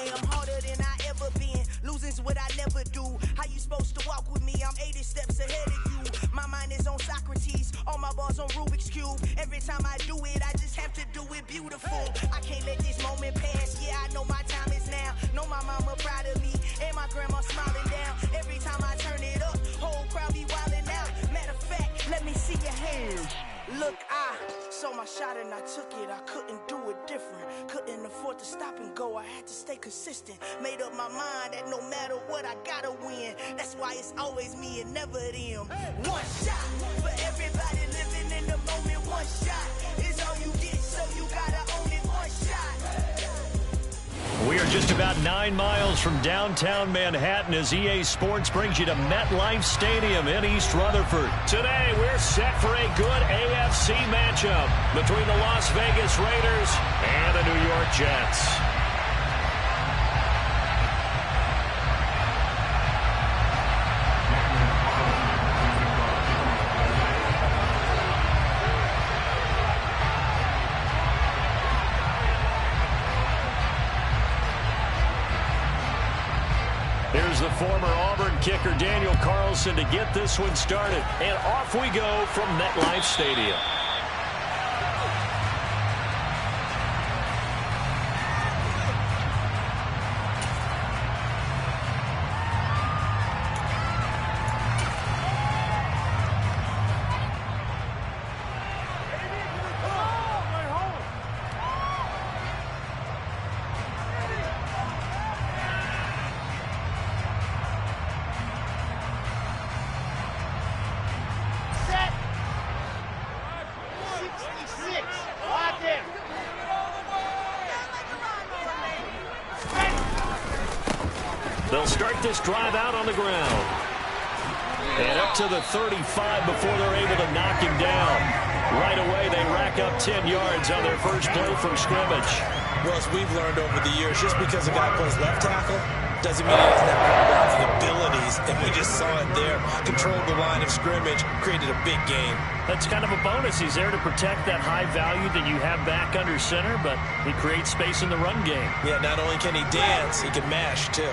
am harder than I ever been. Losing's what I never do. How you supposed to walk with me? I'm 80 steps ahead of you. My mind is on Socrates, all my bars on Rubik's Cube. Every time I do it, I just have to do it beautiful. I can't let this moment pass. Yeah, I know my time is now. Know my mama proud of me, and my grandma smiling down. Every time I turn it up, whole crowd be wildin' out. Matter of fact, let me see your hands. Look, I saw my shot and I took it. I couldn't do it different. Couldn't afford to stop and go. I had to stay consistent. Made up my mind that no matter what, I gotta win. That's why it's always me and never them. One shot for everybody living in the moment. One shot is all you get, so you gotta own it. One shot. We are just about 9 miles from downtown Manhattan as EA Sports brings you to MetLife Stadium in East Rutherford. Today, we're set for a good AFC matchup between the Las Vegas Raiders and the New York Jets. Here's the former Auburn kicker Daniel Carlson to get this one started. And off we go from MetLife Stadium. They'll start this drive out on the ground. And up to the 35 before they're able to knock him down. Right away, they rack up 10 yards on their first play from scrimmage. Well, as we've learned over the years, just because a guy plays left tackle doesn't mean he doesn't have the abilities. And we just saw it there. Controlled the line of scrimmage, created a big gain. That's kind of a bonus. He's there to protect that high value that you have back under center, but he creates space in the run game. Yeah, not only can he dance, he can mash, too.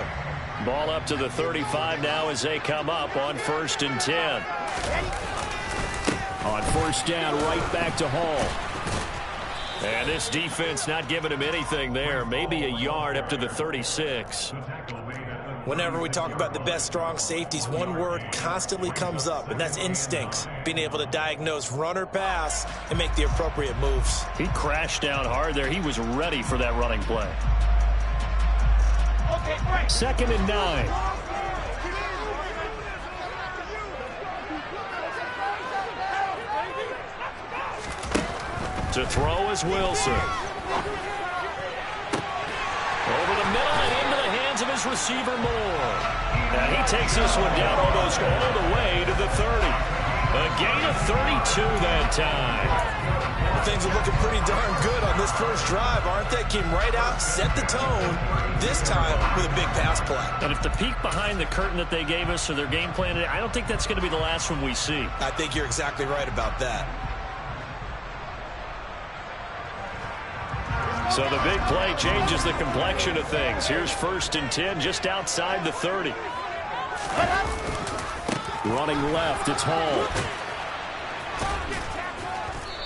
Ball up to the 35 now as they come up on 1st and 10. On 1st down, right back to Hall. And this defense not giving him anything there. Maybe a yard up to the 36. Whenever we talk about the best strong safeties, one word constantly comes up, and that's instincts. Being able to diagnose run or pass and make the appropriate moves. He crashed down hard there. He was ready for that running play. 2nd and 9. To throw is Wilson. Over the middle and into the hands of his receiver Moore. And he takes this one down almost all the way to the 30. A gain of 32 that time. Things are looking pretty darn good on this first drive, aren't they? Came right out, set the tone, this time with a big pass play. And if the peek behind the curtain that they gave us or their game plan, I don't think that's going to be the last one we see. I think you're exactly right about that. So the big play changes the complexion of things. Here's 1st and 10 just outside the 30. Running left, it's Hall.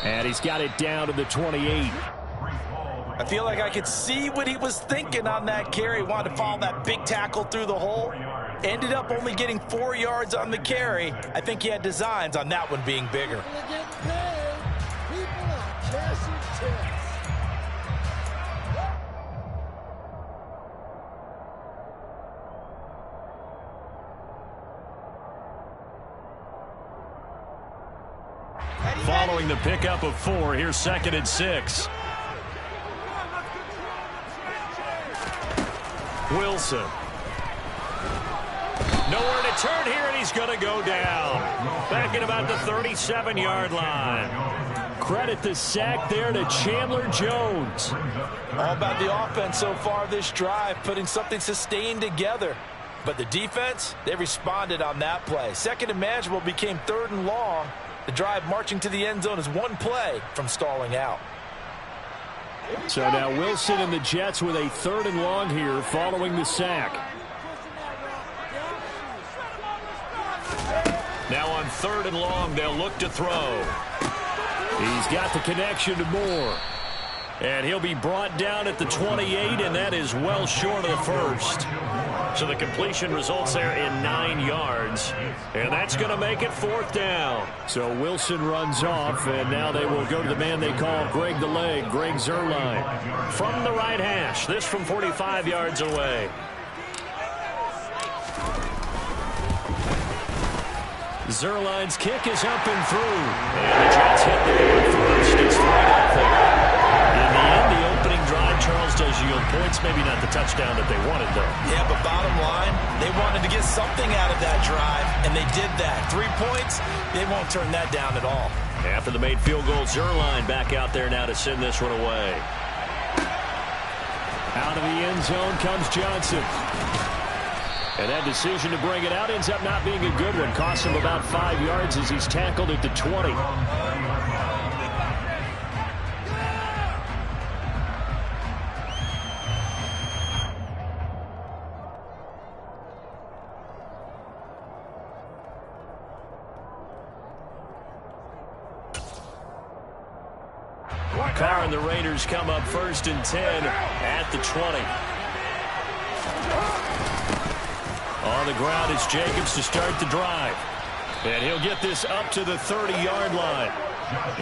And he's got it down to the 28. I feel like I could see what he was thinking on that carry. Wanted to follow that big tackle through the hole. Ended up only getting 4 yards on the carry. I think he had designs on that one being bigger. Following the pickup of 4, here's 2nd and 6. Wilson. Nowhere to turn here, and he's going to go down. Back at about the 37-yard line. Credit the sack there to Chandler Jones. All about the offense so far this drive, putting something sustained together. But the defense, they responded on that play. 2nd and manageable became 3rd and long. The drive marching to the end zone is one play from stalling out. So now Wilson and the Jets with a 3rd and long here following the sack. Now on 3rd and long, they'll look to throw. He's got the connection to Moore. And he'll be brought down at the 28, and that is well short of the first. So the completion results there in 9 yards. And that's going to make it 4th down. So Wilson runs off, and now they will go to the man they call Greg the Leg, Greg Zuerlein. From the right hash, this from 45 yards away. Zuerlein's kick is up and through. And the Jets hit the board first. It's 3-0. In the end, the opening drive, Charles, does yield points. Maybe not the touchdown that they wanted, though. Yeah, but bottom line, they wanted to get something out of that drive, and they did that. 3 points, they won't turn that down at all. After the made field goal, Zuerlein back out there now to send this one away. Out of the end zone comes Johnson. And that decision to bring it out ends up not being a good one. Costs him about 5 yards as he's tackled at the 20. Carr and the Raiders come up 1st and 10 at the 20. On the ground, it's Jacobs to start the drive. And he'll get this up to the 30-yard line.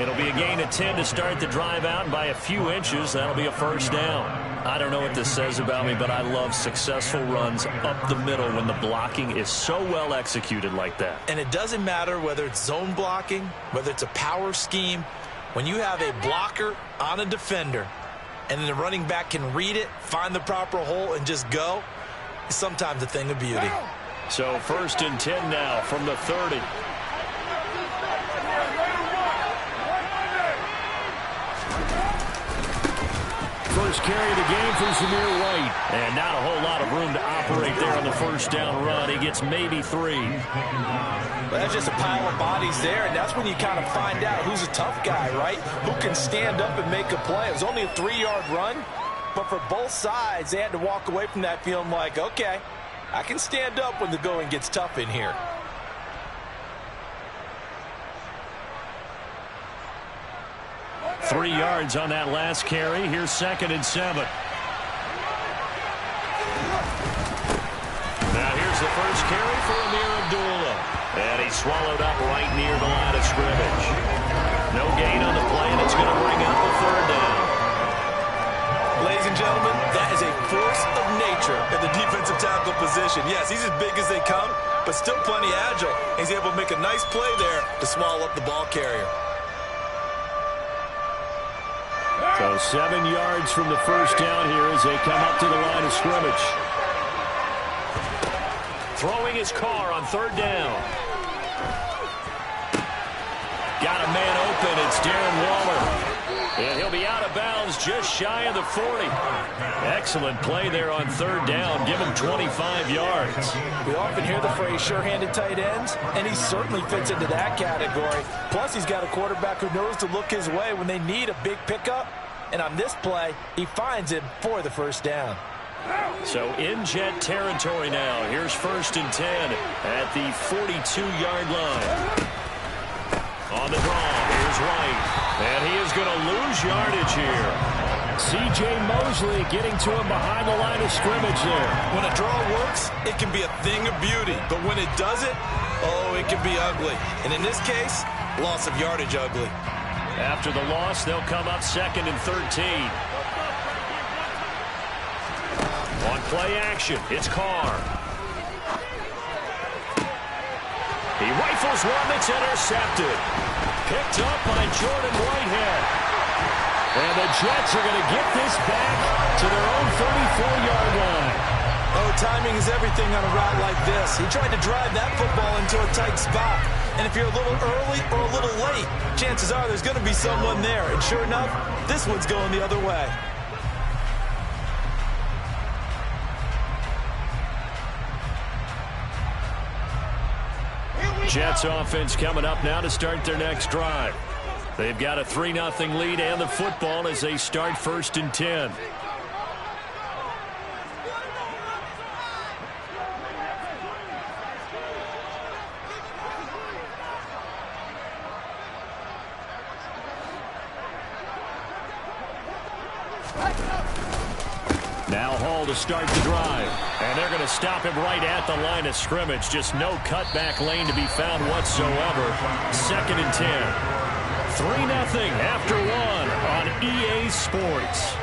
It'll be a gain of 10 to start the drive out, and by a few inches, that'll be a 1st down. I don't know what this says about me, but I love successful runs up the middle when the blocking is so well executed like that. And it doesn't matter whether it's zone blocking, whether it's a power scheme. When you have a blocker on a defender and then the running back can read it, find the proper hole, and just go, it's sometimes a thing of beauty. So 1st and 10 now from the 30. First carry of the game for Zamir White. And not a whole lot of room to operate there on the 1st down run. He gets maybe 3. Well, that's just a pile of bodies there, and that's when you kind of find out who's a tough guy, right? Who can stand up and make a play. It was only a 3-yard run, but for both sides, they had to walk away from that feeling like, okay, I can stand up when the going gets tough in here. Three yards on that last carry. Here's 2nd and 7. Now here's the first carry for Amir Abdullah. And he's swallowed up right near the line of scrimmage. No gain on the play, and it's going to bring up the 3rd down. Ladies and gentlemen, that is a force of nature in the defensive tackle position. Yes, he's as big as they come, but still plenty agile. He's able to make a nice play there to swallow up the ball carrier. So 7 yards from the 1st down here as they come up to the line of scrimmage. Throwing his Carr on 3rd down. Got a man open. It's Darren Waller. And he'll be out of bounds just shy of the 40. Excellent play there on 3rd down. Give him 25 yards. We often hear the phrase sure-handed tight ends, and he certainly fits into that category. Plus, he's got a quarterback who knows to look his way when they need a big pickup. And on this play, he finds him for the 1st down. So in Jet territory now. Here's 1st and 10 at the 42-yard line. On the draw, here's White. And he is going to lose yardage here. C.J. Mosley getting to him behind the line of scrimmage there. When a draw works, it can be a thing of beauty. But when it doesn't, oh, it can be ugly. And in this case, loss of yardage ugly. After the loss, they'll come up 2nd and 13. On play action, it's Carr. He rifles one that's intercepted. Picked up by Jordan Whitehead. And the Jets are going to get this back to their own 34-yard line. Oh, timing is everything on a route like this. He tried to drive that football into a tight spot. And if you're a little early or a little late, chances are there's going to be someone there. And sure enough, this one's going the other way. Jets offense coming up now to start their next drive. They've got a 3-0 lead and the football as they start 1st and 10. Now Hall to start the drive. And they're going to stop him right at the line of scrimmage. Just no cutback lane to be found whatsoever. 2nd and 10. 3-0 after 1 on EA Sports.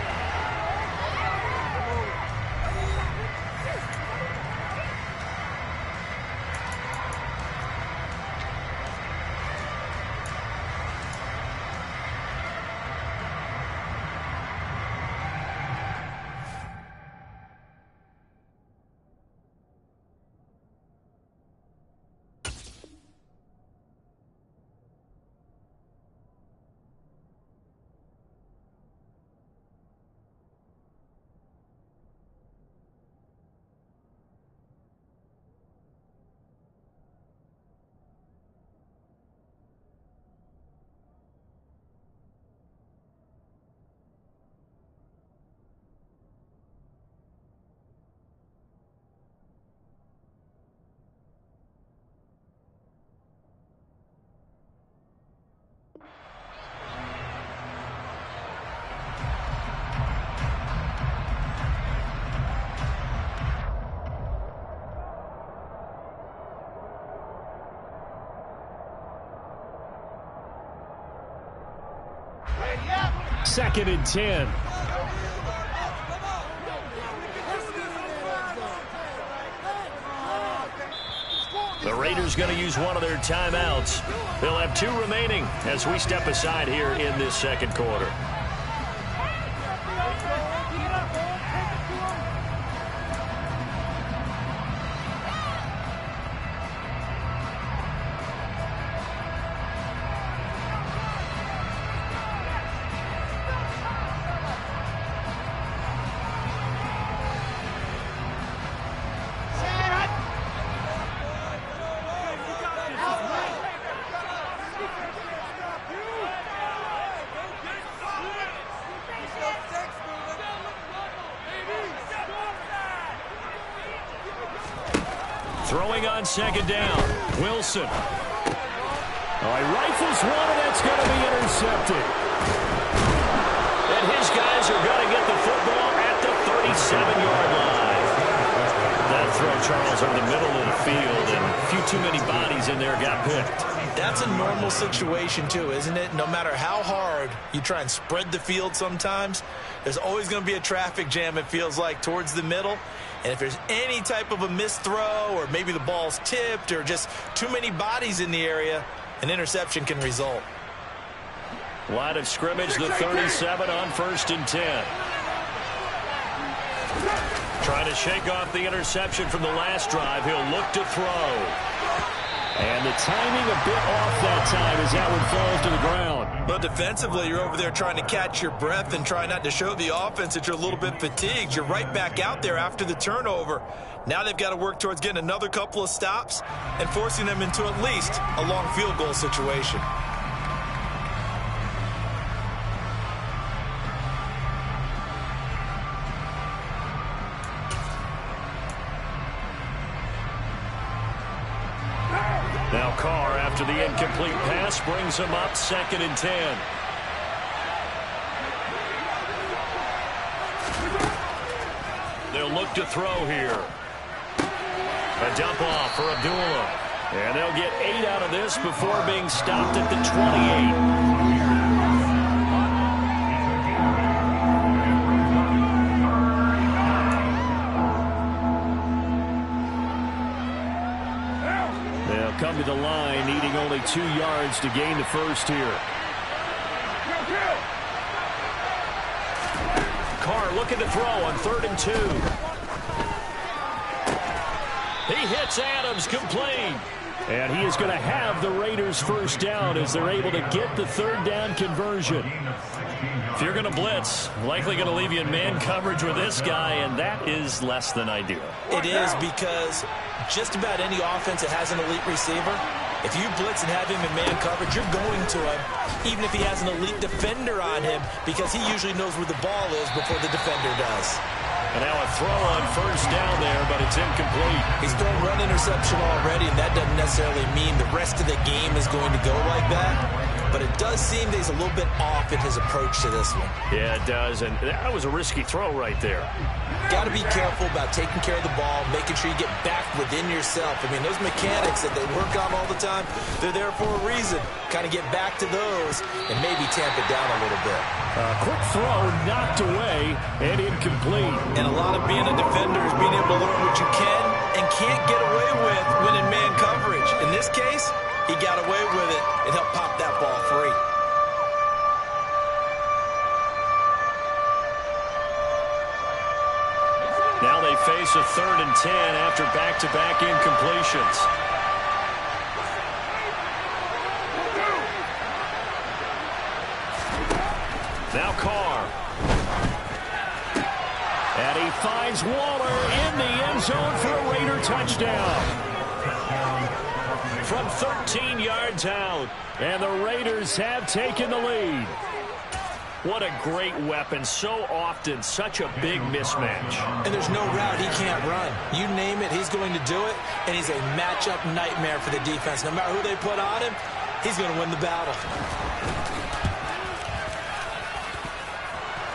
Second and 10. The Raiders going to use one of their timeouts. They'll have 2 remaining as we step aside here in this 2nd quarter. Throwing on 2nd down. Wilson. Oh, he rifles one, and that's going to be intercepted. And his guys are going to get the football at the 37-yard line. That throw, Charles, over the middle of the field, and a few too many bodies in there got picked. That's a normal situation, too, isn't it? No matter how hard you try and spread the field sometimes, there's always going to be a traffic jam, it feels like, towards the middle. And if there's any type of a missed throw or maybe the ball's tipped or just too many bodies in the area, an interception can result. Line of scrimmage, the 37 on 1st and 10. Trying to shake off the interception from the last drive. He'll look to throw. And the timing a bit off that time as that one falls to the ground. But defensively, you're over there trying to catch your breath and try not to show the offense that you're a little bit fatigued. You're right back out there after the turnover. Now they've got to work towards getting another couple of stops and forcing them into at least a long field goal situation. Now Carr, after the incomplete pass, brings him up 2nd and 10. They'll look to throw here. A dump off for Abdullah. And they'll get 8 out of this before being stopped at the 28. Come to the line, needing only 2 yards to gain the first here. Carr looking to throw on 3rd and 2. He hits Adams, complete. And he is going to have the Raiders first down as they're able to get the 3rd down conversion. If you're going to blitz, likely going to leave you in man coverage with this guy, and that is less than ideal. It is, because just about any offense that has an elite receiver, If you blitz and have him in man coverage, you're going to him, even if he has an elite defender on him, because he usually knows where the ball is before the defender does. And now a throw on first down there, but it's incomplete. He's thrown one interception already, and that doesn't necessarily mean the rest of the game is going to go like that. But it does seem that he's a little bit off in his approach to this one. Yeah, it does, and that was a risky throw right there. Got to be careful about taking care of the ball, making sure you get back within yourself. I mean, those mechanics that they work on all the time, they're there for a reason. Kind of get back to those and maybe tamp it down a little bit. Quick throw knocked away and incomplete. And a lot of being a defender is being able to learn what you can and can't get away with when in man coverage. In this case, he got away with it and helped pop that ball free. Now they face a 3rd and 10 after back-to-back incompletions. Now Carr. And he finds Waller in the end zone for a Raider touchdown. From 13 yards out, and the Raiders have taken the lead. What a great weapon. So often, such a big mismatch. And there's no route he can't run. You name it, he's going to do it, and he's a matchup nightmare for the defense. No matter who they put on him, he's going to win the battle.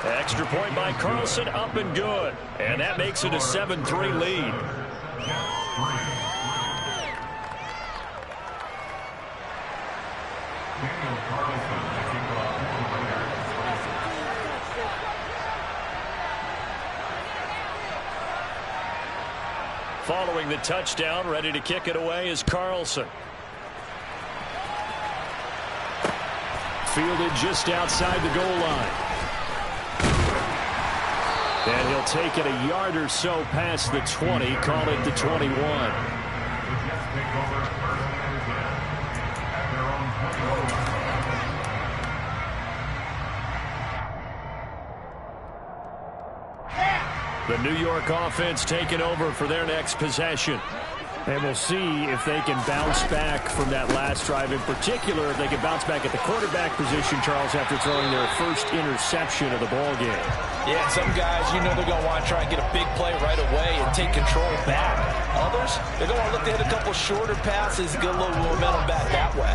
Extra point by Carlson, up and good. And that makes it a 7-3 lead. Following the touchdown, ready to kick it away is Carlson. Fielded just outside the goal line. And he'll take it a yard or so past the 20, call it the 21. The New York offense taking over for their next possession. And we'll see if they can bounce back from that last drive. In particular, if they can bounce back at the quarterback position, Charles, after throwing their first interception of the ball game. Yeah, and some guys, you know they're going to want to try and get a big play right away and take control back. Others, they're going to look to hit a couple shorter passes and get a little momentum back that way.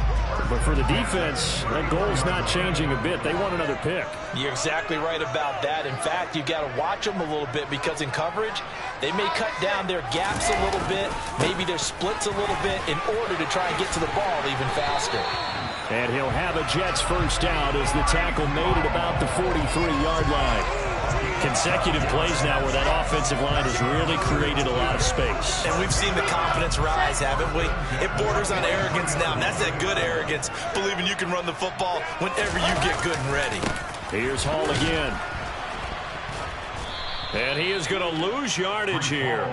But for the defense, that goal's not changing a bit. They want another pick. You're exactly right about that. In fact, you've got to watch them a little bit because in coverage, they may cut down their gaps a little bit, maybe their splits a little bit in order to try and get to the ball even faster. And he'll have a Jets first down as the tackle made it about the 43-yard line. Consecutive plays now where that offensive line has really created a lot of space. And we've seen the confidence rise, haven't we? It borders on arrogance now, and that's that good arrogance, believing you can run the football whenever you get good and ready. Here's Hall again. And he is going to lose yardage here.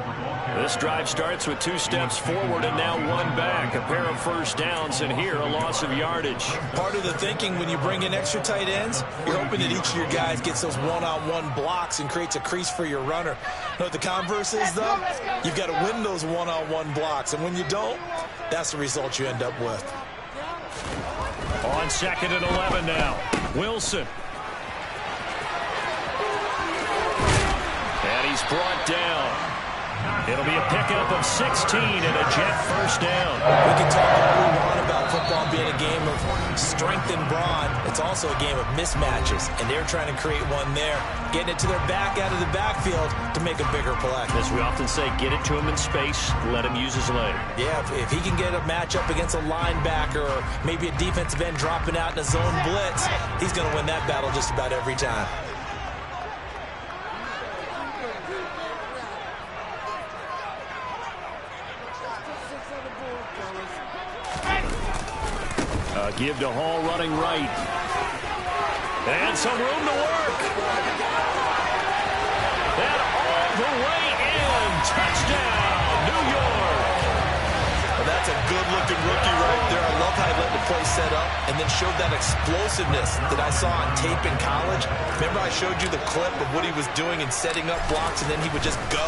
This drive starts with 2 steps forward and now 1 back. A pair of first downs, and here a loss of yardage. Part of the thinking when you bring in extra tight ends, you're hoping that each of your guys gets those one-on-one blocks and creates a crease for your runner. You know what the converse is, though? You've got to win those one-on-one blocks, and when you don't, that's the result you end up with. On 2nd and 11 now. Wilson. And he's brought down. It'll be a pickup of 16 and a Jet first down. We can talk all we want about football being a game of strength and brawn. It's also a game of mismatches, and they're trying to create one there, getting it to their back out of the backfield to make a bigger play. As we often say, get it to him in space, let him use his leg. Yeah, if he can get a matchup against a linebacker or maybe a defensive end dropping out in a zone blitz, he's going to win that battle just about every time. Give to Hall running right. And some room to work. And all the way in. Touchdown, New York. Well, that's a good-looking rookie right there. I love how he let the play set up and then showed that explosiveness that I saw on tape in college. Remember I showed you the clip of what he was doing and setting up blocks, and then he would just go?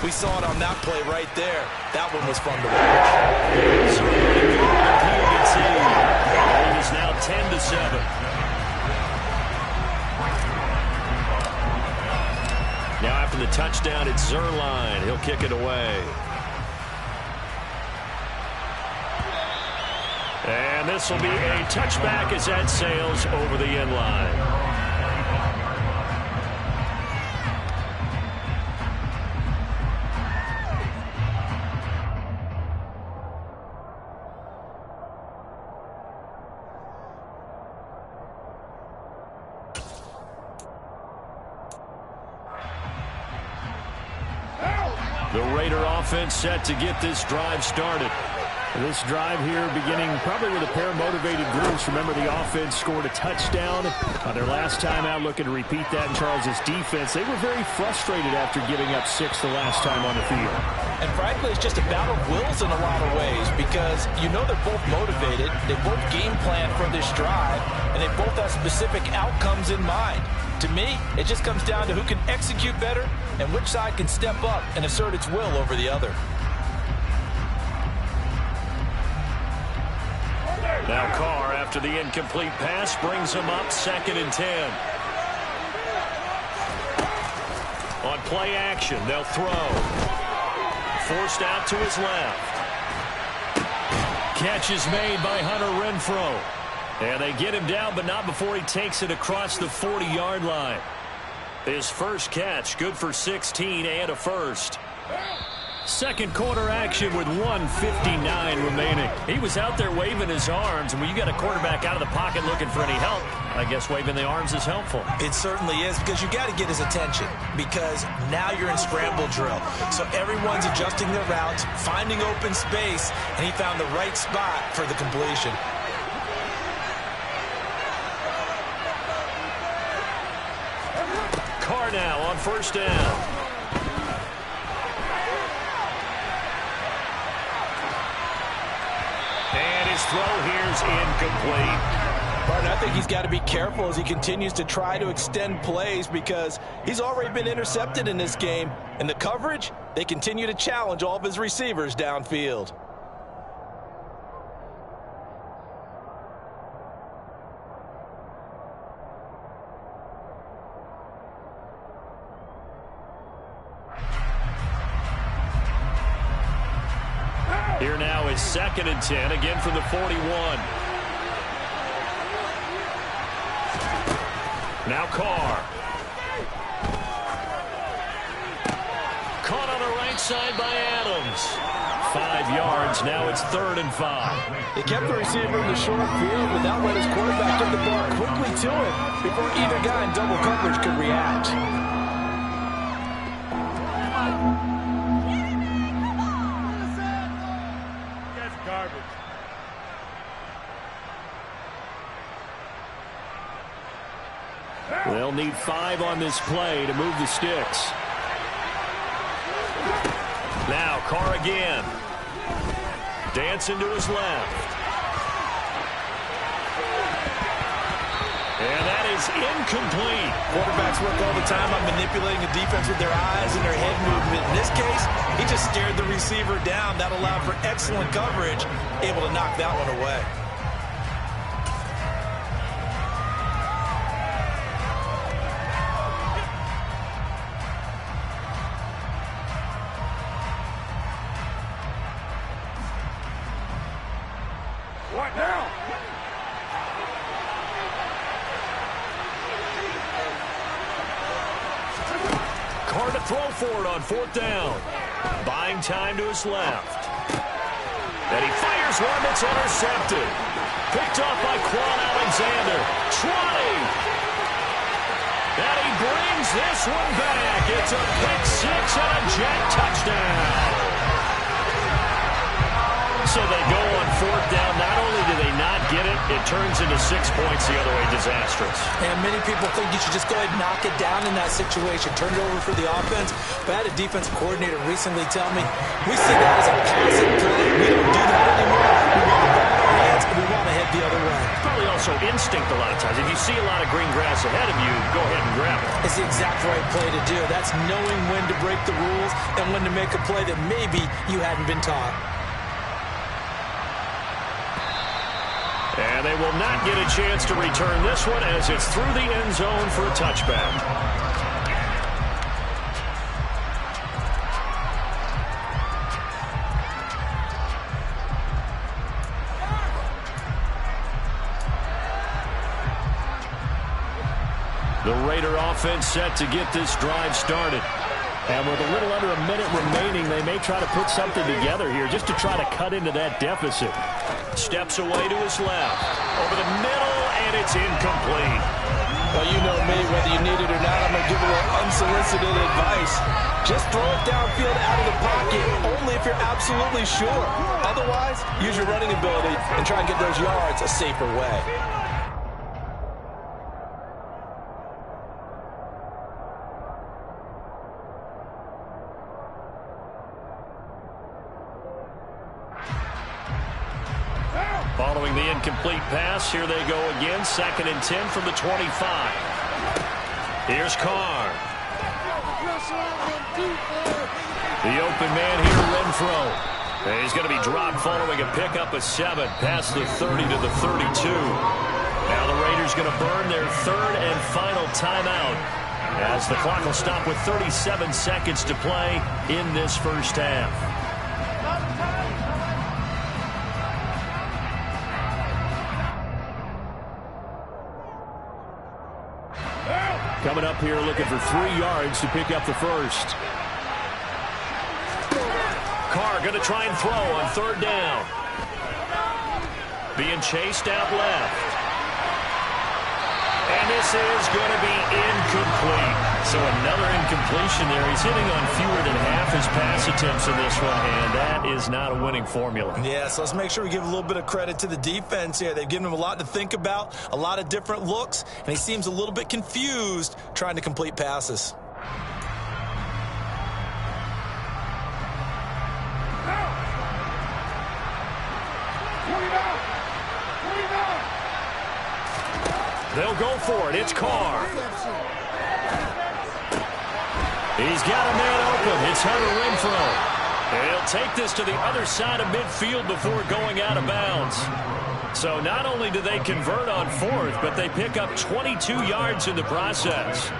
We saw it on that play right there. That one was fun to watch. It is now 10-7. Now after the touchdown, it's Zerline. He'll kick it away. And this will be a touchback as that sails over the end line. The Raider offense set to get this drive started. This drive here beginning probably with a pair of motivated groups. Remember, the offense scored a touchdown on their last time out, looking to repeat that in Charles's defense. They were very frustrated after giving up 6 the last time on the field. And frankly, it's just a battle of wills in a lot of ways, because you know they're both motivated, they both game plan for this drive, and they both have specific outcomes in mind. To me, it just comes down to who can execute better and which side can step up and assert its will over the other. Now Carr, after the incomplete pass, brings him up 2nd and 10. On play action, they'll throw. Forced out to his left. Catch is made by Hunter Renfrow. And they get him down, but not before he takes it across the 40-yard line. His first catch, good for 16 and a first. Second quarter action with 1:59 remaining. He was out there waving his arms, and when you got a quarterback out of the pocket looking for any help, I guess waving the arms is helpful. It certainly is, because you got to get his attention, because now you're in scramble drill. So everyone's adjusting their routes, finding open space, and he found the right spot for the completion. Carr now on first down. And his throw here's incomplete. Martin, I think he's got to be careful as he continues to try to extend plays, because he's already been intercepted in this game. And the coverage, they continue to challenge all of his receivers downfield. Here now is 2nd and 10, again from the 41. Now Carr. Caught on the right side by Adams. 5 yards, now it's 3rd and 5. He kept the receiver in the short field without letting his quarterback get the ball quickly to him before either guy in double coverage could react. They'll need 5 on this play to move the sticks. Now Carr again. Dancing to his left. And that is incomplete. Quarterbacks work all the time on manipulating a defense with their eyes and their head movement. In this case, he just stared the receiver down. That allowed for excellent coverage, able to knock that one away. What now? Carr to throw for it on 4th down. Buying time to his left. And he fires one that's intercepted. Picked off by Quan Alexander. Trotting. And he brings this one back. It's a pick 6 and a jet touchdown. So they go on 4th down. Not only do they not get it, it turns into 6 points the other way. Disastrous. And many people think you should just go ahead and knock it down in that situation. Turn it over for the offense. But I had a defensive coordinator recently tell me, we see that as a passing play. We don't do that anymore. We want the ball in our hands, and we want a head the other way. It's probably also instinct a lot of times. If you see a lot of green grass ahead of you, go ahead and grab it. It's the exact right play to do. That's knowing when to break the rules and when to make a play that maybe you hadn't been taught. And they will not get a chance to return this one as it's through the end zone for a touchback. The Raider offense set to get this drive started. And with a little under a minute remaining, they may try to put something together here just to try to cut into that deficit. Steps away to his left. Over the middle, and it's incomplete. Well, you know me, whether you need it or not, I'm going to give a little unsolicited advice. Just throw it downfield out of the pocket, only if you're absolutely sure. Otherwise, use your running ability and try and get those yards a safer way. Following the incomplete pass, here they go again. 2nd and 10 from the 25. Here's Carr. The open man here, Renfro. And he's going to be dropped following a pickup of 7 past the 30 to the 32. Now the Raiders going to burn their 3rd and final timeout as the clock will stop with 37 seconds to play in this first half. Coming up here looking for 3 yards to pick up the first. Carr going to try and throw on 3rd down. Being chased out left. And this is going to be incomplete. So another incompletion there. He's hitting on fewer than half his pass attempts in this one, and that is not a winning formula. Yeah, so let's make sure we give a little bit of credit to the defense here. They've given him a lot to think about, a lot of different looks, and he seems a little bit confused trying to complete passes. They'll go for it. It's Carr. He's got a man open. It's Hunter Renfro. And he'll take this to the other side of midfield before going out of bounds. So not only do they convert on 4th, but they pick up 22 yards in the process.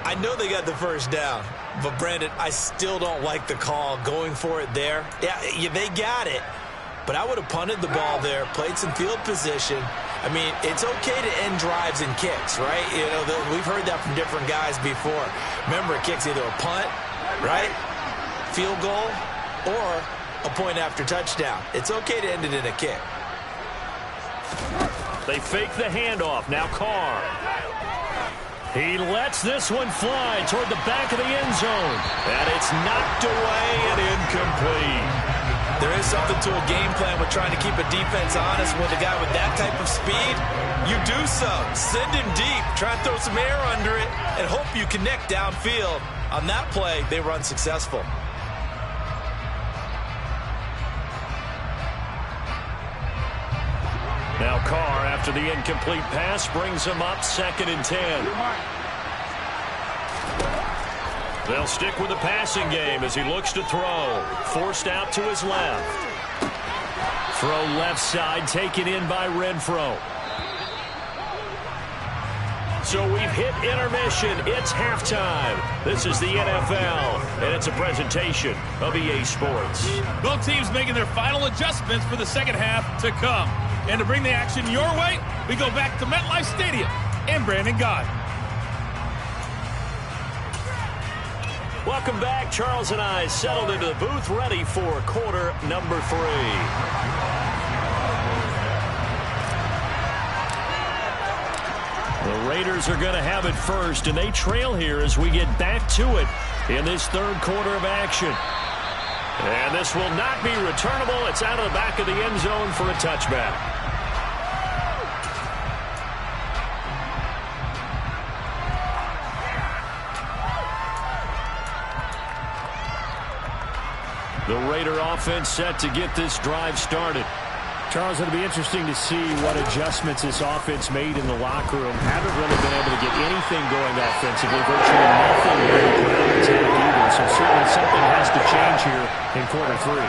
I know they got the first down, but Brandon, I still don't like the call going for it there. Yeah, they got it, but I would have punted the ball there, played some field position. I mean, it's okay to end drives and kicks, right? You know, we've heard that from different guys before. Remember, a kick's either a punt, right, field goal, or a point after touchdown. It's okay to end it in a kick. They fake the handoff. Now Carr. He lets this one fly toward the back of the end zone. And it's knocked away and incomplete. There is something to a game plan with trying to keep a defense honest with a guy with that type of speed. You do so. Send him deep. Try and throw some air under it and hope you connect downfield. On that play, they were unsuccessful. Now Carr, after the incomplete pass, brings him up 2nd and 10. They'll stick with the passing game as he looks to throw. Forced out to his left. Throw left side, taken in by Renfro. So we've hit intermission. It's halftime. This is the NFL, and it's a presentation of EA Sports. Both teams making their final adjustments for the second half to come. And to bring the action your way, we go back to MetLife Stadium and Brandon Gott. Welcome back. Charles and I settled into the booth, ready for quarter number 3. The Raiders are going to have it first, and they trail here as we get back to it in this 3rd quarter of action. And this will not be returnable. It's out of the back of the end zone for a touchback. The Raider offense set to get this drive started. Charles, it'll be interesting to see what adjustments this offense made in the locker room. Haven't really been able to get anything going offensively, virtually nothing on the ground attack either. So certainly something has to change here in quarter 3.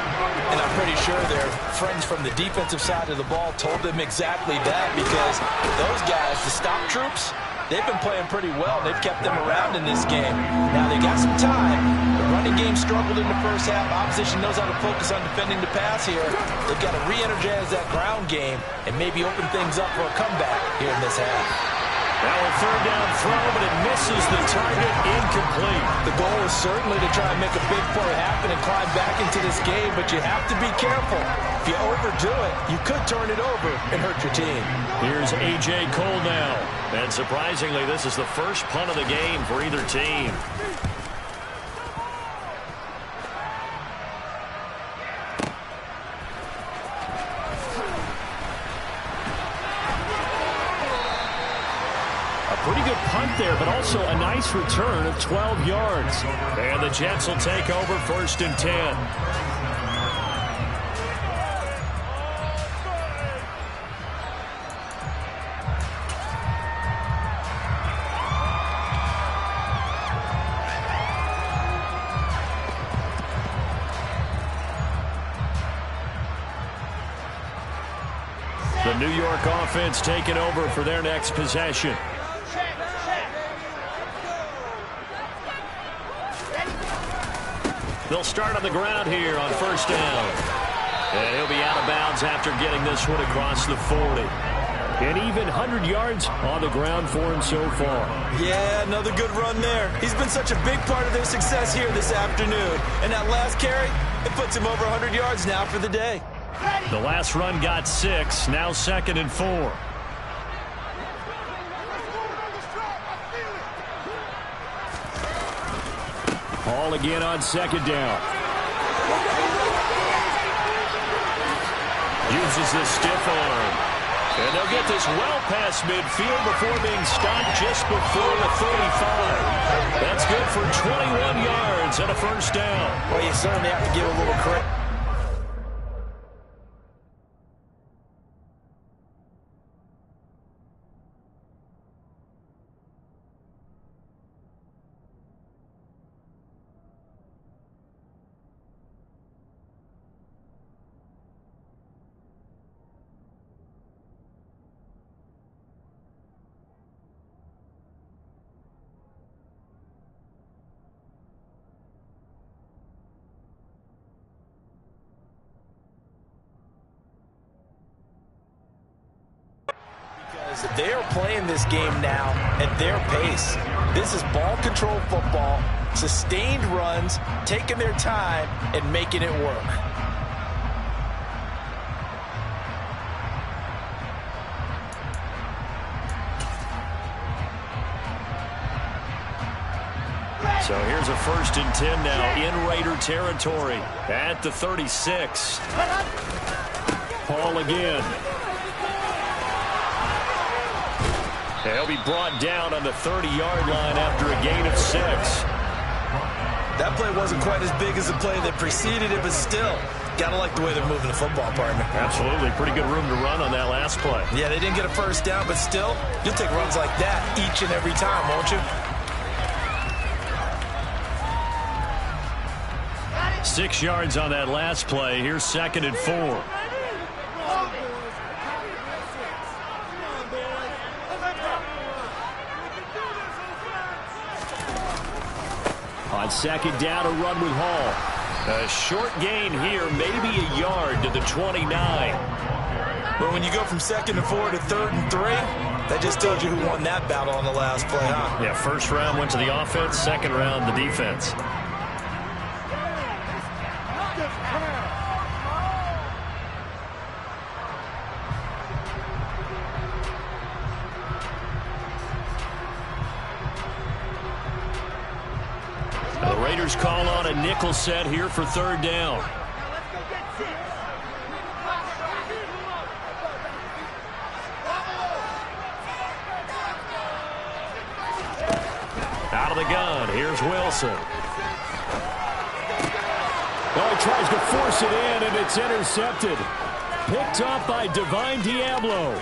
And I'm pretty sure their friends from the defensive side of the ball told them exactly that, because those guys, the stop troops, they've been playing pretty well. They've kept them around in this game. Now they got some time. The running game struggled in the first half. Opposition knows how to focus on defending the pass here. They've got to re-energize that ground game and maybe open things up for a comeback here in this half. Now a third down throw, but it misses the target, incomplete. The goal is certainly to try and make a big play happen and climb back into this game, but you have to be careful. If you overdo it, you could turn it over and hurt your team. Here's A.J. Cole now. And surprisingly, this is the first punt of the game for either team. Pretty good punt there, but also a nice return of 12 yards. And the Jets will take over 1st and 10. The New York offense taking over for their next possession. They'll start on the ground here on 1st down. And he'll be out of bounds after getting this one across the 40. An even 100 yards on the ground for him so far. Yeah, another good run there. He's been such a big part of their success here this afternoon. And that last carry, it puts him over 100 yards now for the day. The last run got 6, now 2nd and 4. Hall again on 2nd down. Uses the stiff arm. And they'll get this well past midfield before being stopped just before the 35. That's good for 21 yards and a 1st down. Well, you certainly have to give a little credit. They are playing this game now at their pace. This is ball control football, sustained runs, taking their time and making it work. So here's a 1st and 10 now in Raider territory at the 36. Hall again. They'll be brought down on the 30-yard line after a gain of 6. That play wasn't quite as big as the play that preceded it, but still, gotta like the way they're moving the football, partner. Absolutely. Pretty good room to run on that last play. Yeah, they didn't get a 1st down, but still, you'll take runs like that each and every time, won't you? 6 yards on that last play. Here's 2nd and 4. On 2nd down, a run with Hall. A short gain here, maybe a yard to the 29. But when you go from 2nd and 4 to 3rd and 3, that just tells you who won that battle on the last play, huh? Yeah, 1st round went to the offense, 2nd round the defense. The Raiders call on a nickel set here for 3rd down. Out of the gun, here's Wilson. Oh, he tries to force it in, and it's intercepted. Picked off by Divine Diablo.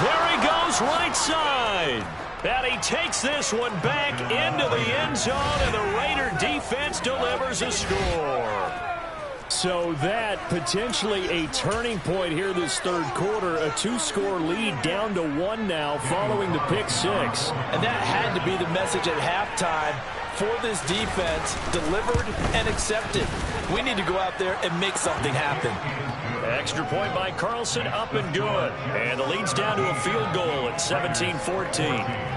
There he goes, right side. And he takes this one back into the end zone, and the Raider defense delivers a score. So that potentially a turning point here this third quarter. A 2-score lead down to 1 now following the pick 6. And that had to be the message at halftime for this defense. Delivered and accepted. We need to go out there and make something happen. Extra point by Carlson, up and good. And the lead's down to a field goal at 17-14.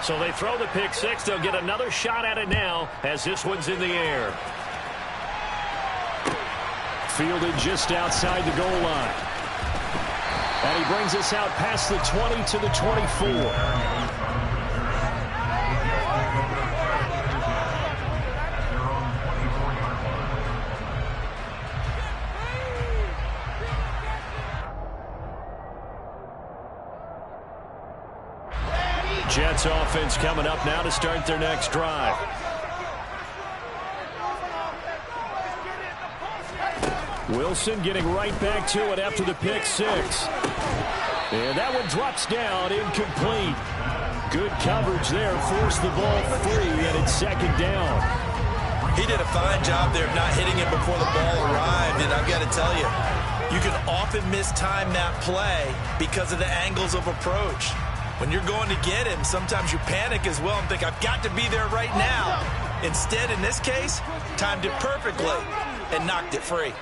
So they throw the pick 6. They'll get another shot at it now as this one's in the air. Fielded just outside the goal line. And he brings us out past the 20 to the 24. Jets offense coming up now to start their next drive. Wilson getting right back to it after the pick 6. And that one drops down, incomplete. Good coverage there, forced the ball free, and it's second down. He did a fine job there of not hitting it before the ball arrived, and I've got to tell you, you can often mistime that play because of the angles of approach. When you're going to get him, sometimes you panic as well and think, I've got to be there right now. Instead, in this case, timed it perfectly and knocked it free.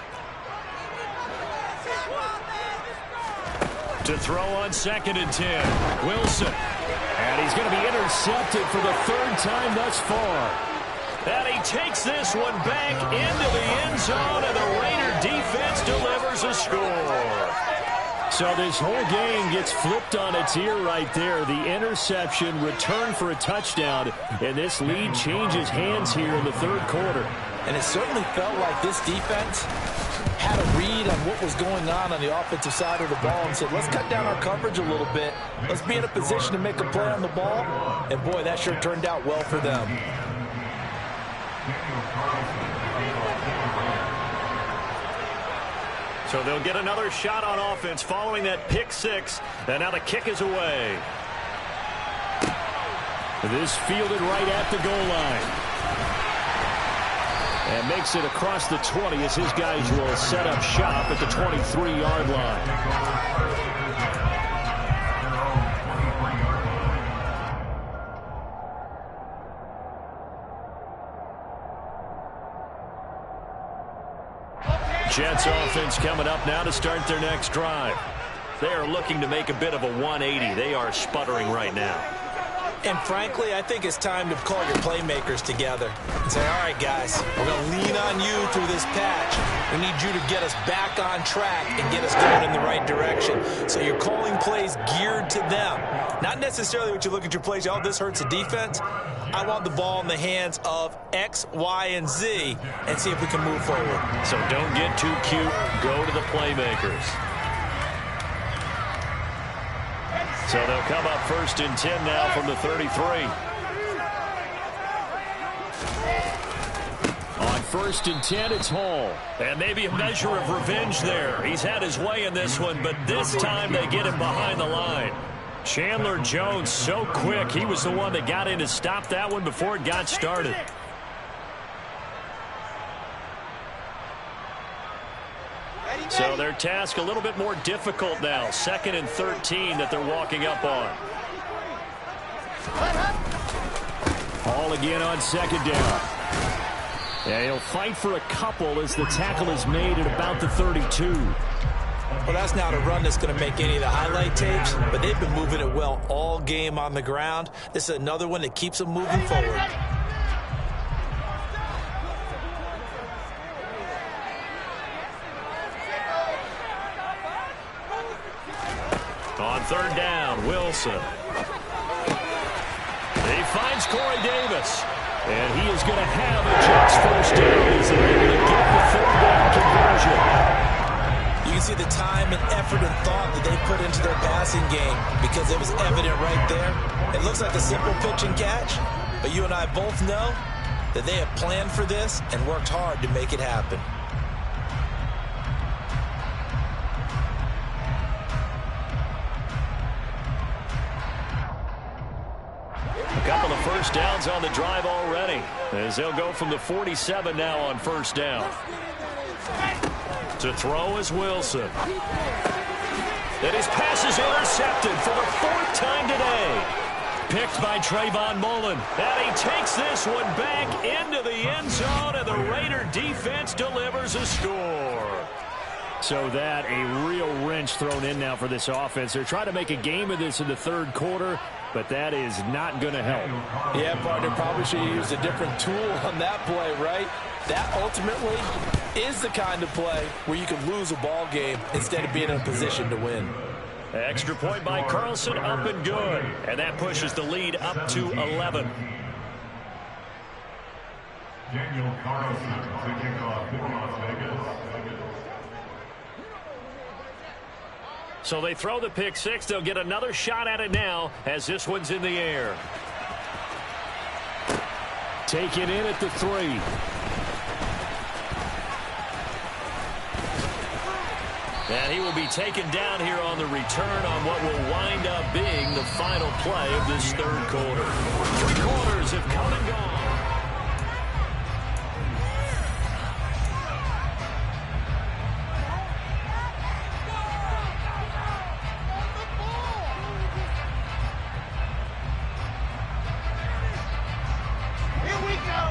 To throw on 2nd and 10, Wilson. And he's going to be intercepted for the 3rd time thus far. And he takes this one back into the end zone, and the Raider defense delivers a score. So this whole game gets flipped on its ear right there. The interception, return for a touchdown, and this lead changes hands here in the 3rd quarter. And it certainly felt like this defense had a read on what was going on the offensive side of the ball and said, let's cut down our coverage a little bit. Let's be in a position to make a play on the ball. And, boy, that sure turned out well for them. So they'll get another shot on offense following that pick 6. And now the kick is away. This fielded right at the goal line. And makes it across the 20 as his guys will set up shop at the 23-yard line. Jets offense coming up now to start their next drive. They are looking to make a bit of a 180. They are sputtering right now. And frankly, I think it's time to call your playmakers together and say, all right, guys, we're going to lean on you through this patch. We need you to get us back on track and get us going in the right direction. So you're calling plays geared to them. Not necessarily what you look at your plays, oh, this hurts the defense. I want the ball in the hands of X, Y, and Z and see if we can move forward. So don't get too cute. Go to the playmakers. So they'll come up 1st and 10 now from the 33. On 1st and 10, it's Hall. And maybe a measure of revenge there. He's had his way in this one, but this time they get him behind the line. Chandler Jones, so quick. He was the one that got in to stop that one before it got started. So their task a little bit more difficult now. 2nd and 13 that they're walking up on. Hall again on 2nd down. Yeah, he'll fight for a couple as the tackle is made at about the 32. Well, that's not a run that's going to make any of the highlight tapes, but they've been moving it well all game on the ground. This is another one that keeps them moving forward. On 3rd down, Wilson. He finds Corey Davis. And he is going to have a Jets first down as they're able to get the 3rd down conversion. You can see the time and effort and thought that they put into their passing game because it was evident right there. It looks like a simple pitch and catch, but you and I both know that they have planned for this and worked hard to make it happen. A couple of first downs on the drive already, as they'll go from the 47 now on first down. To throw is Wilson. And his pass is intercepted for the 4th time today. Picked by Trayvon Mullen. And he takes this one back into the end zone, and the Raider defense delivers a score. So that a real wrench thrown in now for this offense. They're trying to make a game of this in the 3rd quarter, but that is not going to help. Yeah, partner, probably should have used a different tool on that play, right? That ultimately is the kind of play where you can lose a ball game instead of being in a position to win. Extra point by Carlson, up and good. And that pushes the lead up to 11. Daniel Carlson to kick off for Las Vegas. So they throw the pick six. They'll get another shot at it now as this one's in the air. Take it in at the 3. And he will be taken down here on the return on what will wind up being the final play of this 3rd quarter. 3 quarters have come and gone.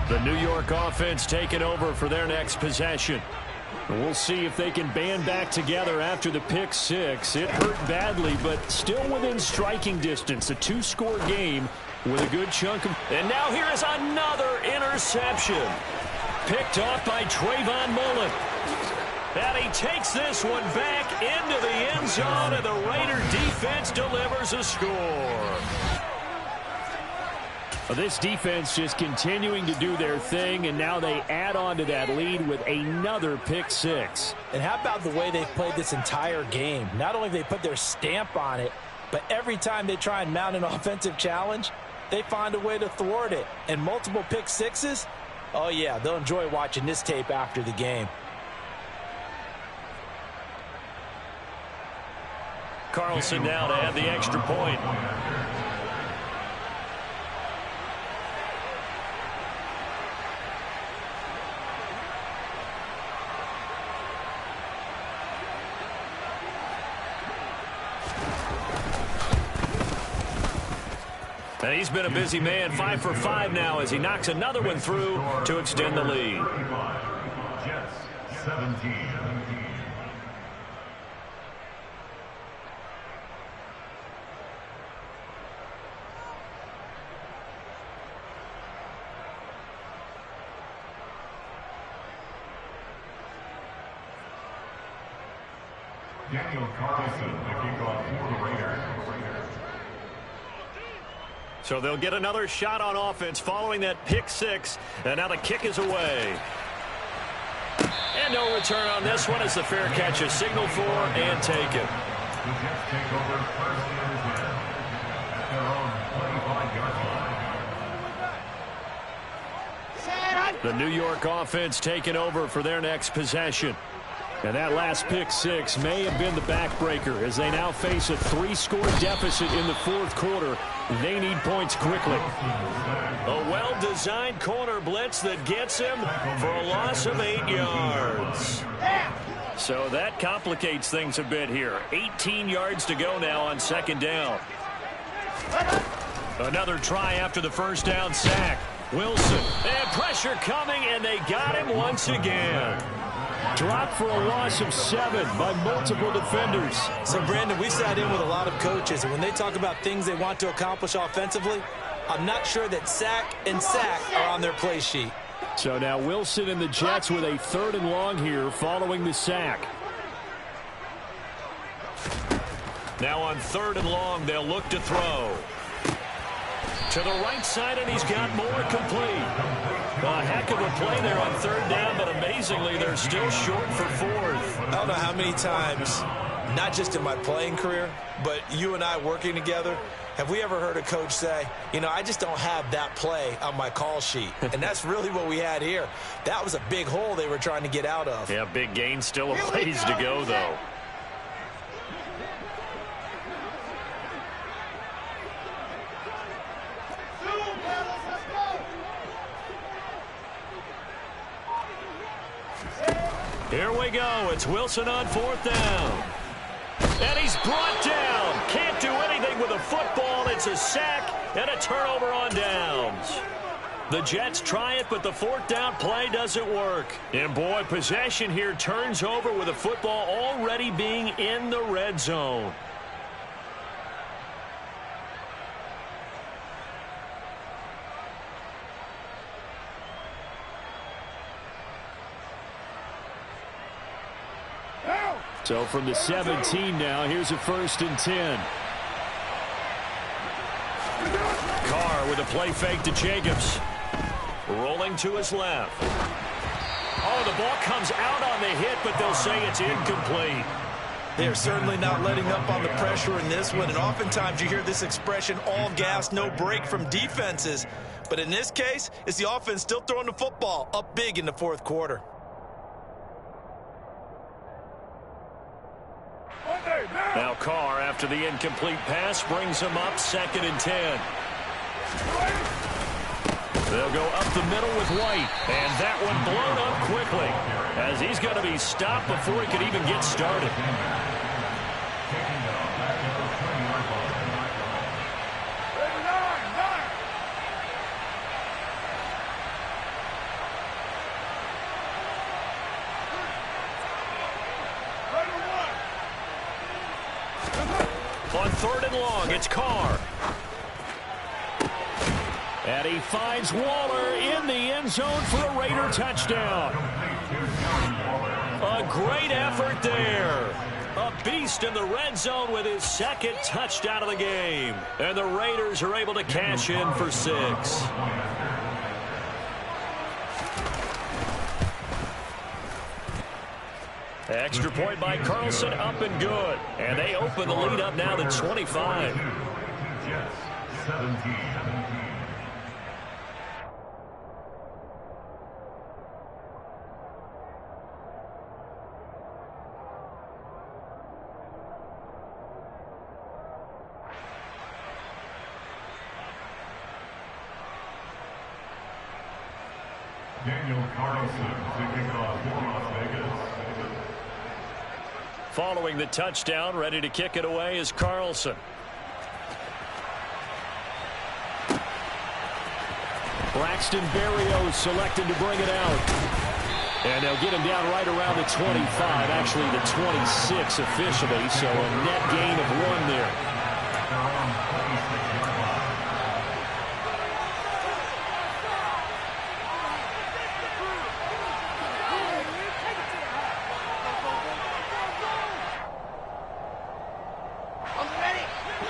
The New York offense taking over for their next possession. We'll see if they can band back together after the pick six. It hurt badly, but still within striking distance. A 2-score game with a good chunk of... And now here is another interception. Picked off by Trayvon Mullen. And he takes this one back into the end zone, and the Raider defense delivers a score. This defense just continuing to do their thing, and now they add on to that lead with another pick six. And how about the way they've played this entire game? Not only have they put their stamp on it, but every time they try and mount an offensive challenge, they find a way to thwart it. And multiple pick sixes, oh yeah, they'll enjoy watching this tape after the game. Carlson now to add the extra point. And he's been a busy man, 5 for 5 now as he knocks another one through to extend the lead. Jets 17. Daniel Carlson to kick off for the Raiders. So they'll get another shot on offense following that pick six. And now the kick is away. And no return on this one as the fair catch is signaled for and taken. The Jets take over 1st and 10 at their own 25-yard line. The New York offense taking over for their next possession. And that last pick six may have been the backbreaker as they now face a 3-score deficit in the 4th quarter. They need points quickly. A well-designed corner blitz that gets him for a loss of 8 yards. So that complicates things a bit here. 18 yards to go now on 2nd down. Another try after the first down sack. Wilson, and pressure coming, and they got him once again. Dropped for a loss of 7 by multiple defenders. So, Brandon, we sat in with a lot of coaches, and when they talk about things they want to accomplish offensively, I'm not sure that sack and sack are on their play sheet. So now Wilson and the Jets with a 3rd and long here following the sack. Now on 3rd and long, they'll look to throw. To the right side, and he's got more complete. A heck of a play there on 3rd down, but amazingly, they're still short for 4th. I don't know how many times, not just in my playing career, but you and I working together, Have we ever heard a coach say, you know, I just don't have that play on my call sheet? And that's really what we had here. That was a big hole they were trying to get out of. Yeah, big gain, still a ways to go, though. Here we go. It's Wilson on 4th down. And he's brought down. Can't do anything with a football. It's a sack and a turnover on downs. The Jets try it, but the 4th down play doesn't work. And boy, possession here turns over with a football already being in the red zone. So from the 17 now, here's a 1st and 10. Carr with a play fake to Jacobs. Rolling to his left. Oh, the ball comes out on the hit, but they'll say it's incomplete. They're certainly not letting up on the pressure in this one, and oftentimes you hear this expression, all gas, no break from defenses. But in this case, it's the offense still throwing the football up big in the 4th quarter. Now Carr, after the incomplete pass, brings him up 2nd and 10. They'll go up the middle with White, and that one blown up quickly as he's going to be stopped before he could even get started. On 3rd and long, it's Carr. And he finds Waller in the end zone for a Raider touchdown. A great effort there. A beast in the red zone with his 2nd touchdown of the game. And the Raiders are able to cash in for 6. Extra point by Carlson, up and good. And they open the lead up now to 25. Jets, 17. Daniel Carlson to kick off for Las Vegas. Following the touchdown, ready to kick it away is Carlson. Braxton Berrios selected to bring it out. And they'll get him down right around the 25, actually the 26 officially, so a net gain of 1 there.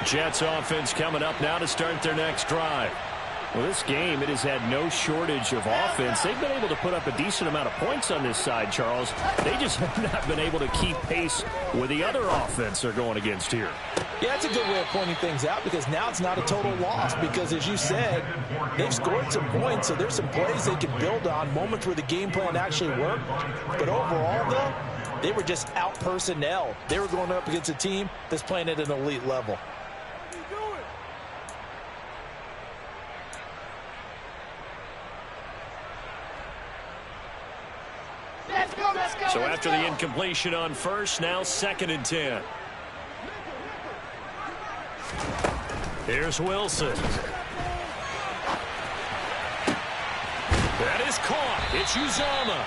Jets offense coming up now to start their next drive. Well, this game, it has had no shortage of offense. They've been able to put up a decent amount of points on this side, Charles. They just have not been able to keep pace with the other offense they're going against here. Yeah, that's a good way of pointing things out because now it's not a total loss because, as you said, they've scored some points, so there's some plays they can build on, moments where the game plan actually worked. But overall, though, they were just out-personnel. They were going up against a team that's playing at an elite level. So after the incompletion on first, now 2nd and 10. Here's Wilson. That is caught. It's Uzomah.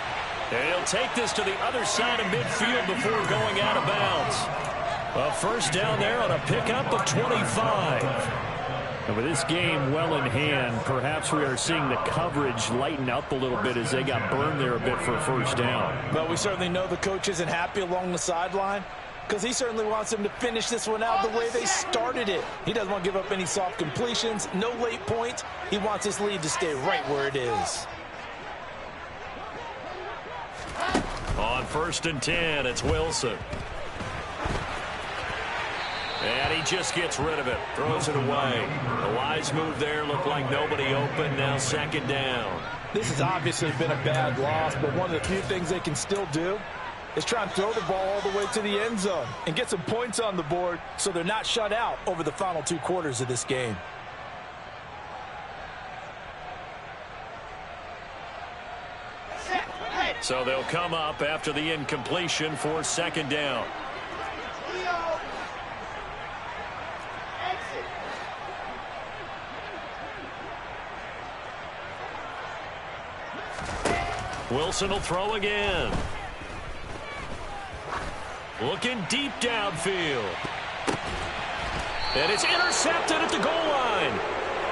And he'll take this to the other side of midfield before going out of bounds. A first down there on a pickup of 25. And with this game well in hand, perhaps we are seeing the coverage lighten up a little bit as they got burned there a bit for a first down. Well, we certainly know the coach isn't happy along the sideline because he certainly wants them to finish this one out the way they started it. He doesn't want to give up any soft completions, no late points. He wants his lead to stay right where it is. On 1st and 10, it's Wilson. And he just gets rid of it, throws it away. A wise move there, looked like nobody open, now second down. This has obviously been a bad loss, but one of the few things they can still do is try and throw the ball all the way to the end zone and get some points on the board so they're not shut out over the final 2 quarters of this game. So they'll come up after the incompletion for second down. Wilson will throw again. Looking deep downfield. And it's intercepted at the goal line.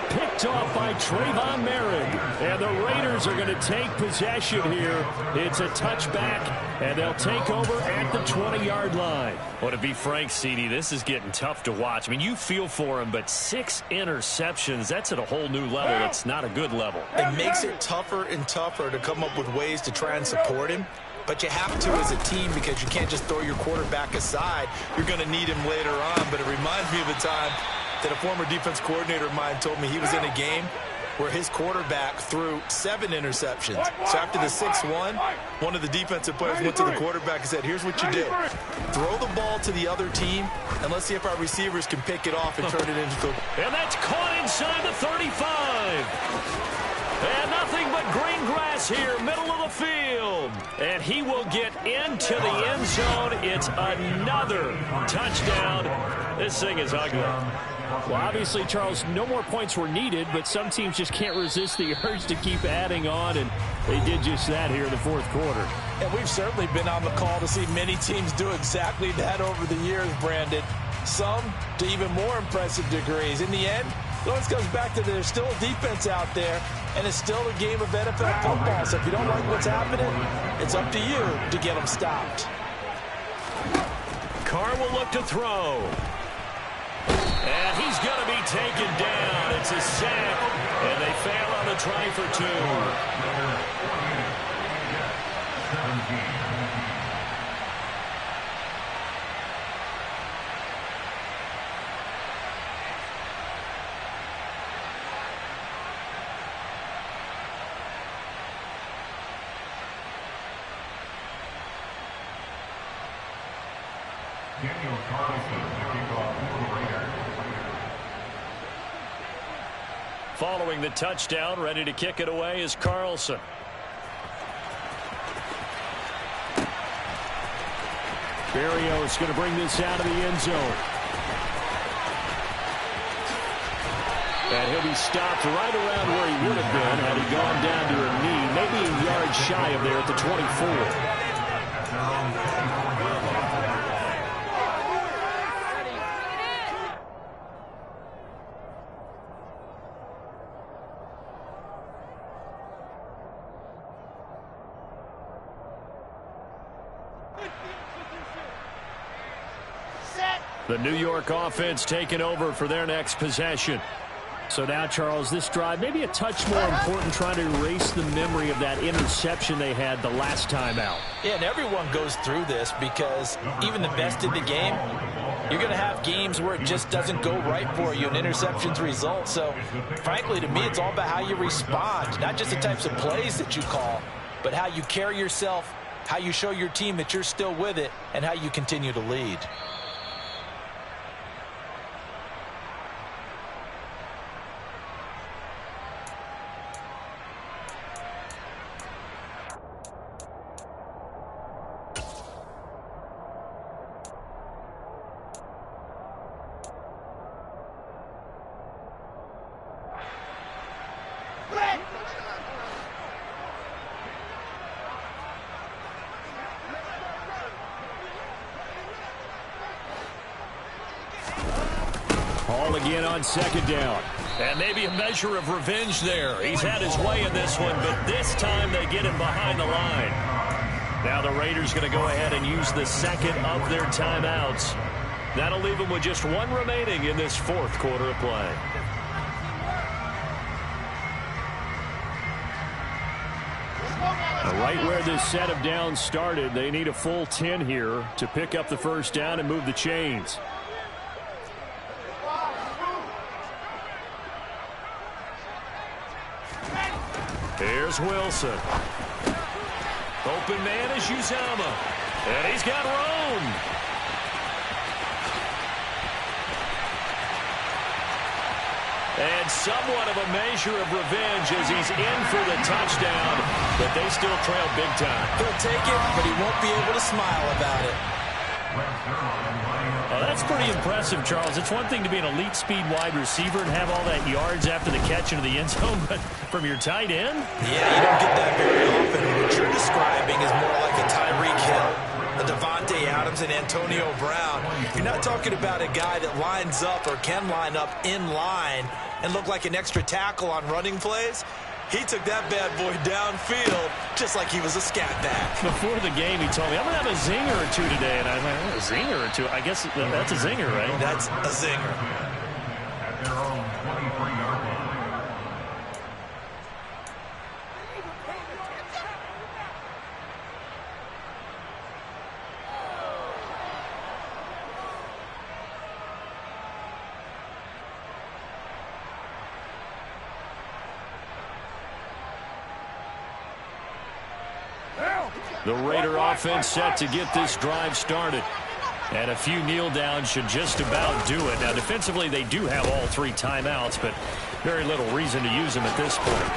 Picked off by Trayvon Merritt. And the Raiders are going to take possession here. It's a touchback, and they'll take over at the 20-yard line. Well, to be frank, CD, this is getting tough to watch. I mean, you feel for him, but 6 interceptions, that's at a whole new level. That's not a good level. It makes it tougher and tougher to come up with ways to try and support him. But you have to as a team because you can't just throw your quarterback aside. You're going to need him later on. But it reminds me of a time that a former defense coordinator of mine told me he was in a game where his quarterback threw 7 interceptions. So after the 6-1, one of the defensive players went to the quarterback and said, here's what you do. Throw the ball to the other team, and let's see if our receivers can pick it off and turn it into the... And that's caught inside the 35. And nothing but green grass here, middle of the field. And he will get into the end zone. It's another touchdown. This thing is ugly. Well, obviously, Charles, no more points were needed, but some teams just can't resist the urge to keep adding on, and they did just that here in the fourth quarter. And we've certainly been on the call to see many teams do exactly that over the years, Brandon. Some to even more impressive degrees. In the end, it always comes back to there's still a defense out there, and it's still a game of NFL football. So if you don't like what's happening, it's up to you to get them stopped. Carr will look to throw. And he's going to be taken down. It's a sack, and they fail on the try for 2. Following the touchdown, ready to kick it away is Carlson. Berrios going to bring this out of the end zone. And he'll be stopped right around where he would have been had he gone down to a knee, maybe a yard shy of there at the 24. The New York offense taking over for their next possession. So now, Charles, this drive maybe a touch more important, trying to erase the memory of that interception they had the last time out. Yeah, and everyone goes through this because even the best in the game, you're going to have games where it just doesn't go right for you and interceptions result. So, frankly, to me, it's all about how you respond, not just the types of plays that you call, but how you carry yourself, how you show your team that you're still with it, and how you continue to lead. Ball again on second down. And maybe a measure of revenge there. He's had his way in this one, but this time they get him behind the line. Now the Raiders going to go ahead and use the second of their timeouts. That'll leave them with just 1 remaining in this fourth quarter of play. Right where this set of downs started, they need a full 10 here to pick up the first down and move the chains. Here's Wilson. Open man is Uzama. And he's got room. And somewhat of a measure of revenge as he's in for the touchdown, but they still trail big time. He'll take it, but he won't be able to smile about it. Oh, that's pretty impressive, Charles. It's one thing to be an elite speed wide receiver and have all that yards after the catch into the end zone, but from your tight end? Yeah, you don't get that very often. What you're describing is more like a Tyreek Hill, a Devontae Adams, and Antonio Brown. You're not talking about a guy that lines up or can line up in line and look like an extra tackle on running plays. He took that bad boy downfield just like he was a scat back. Before the game, he told me, I'm going to have a zinger or two today. And I was like, a zinger or two? I guess that's a zinger, right? That's a zinger. At their own 23-yard line. The Raider offense set to get this drive started. And a few kneel downs should just about do it. Now, defensively, they do have all 3 timeouts, but very little reason to use them at this point.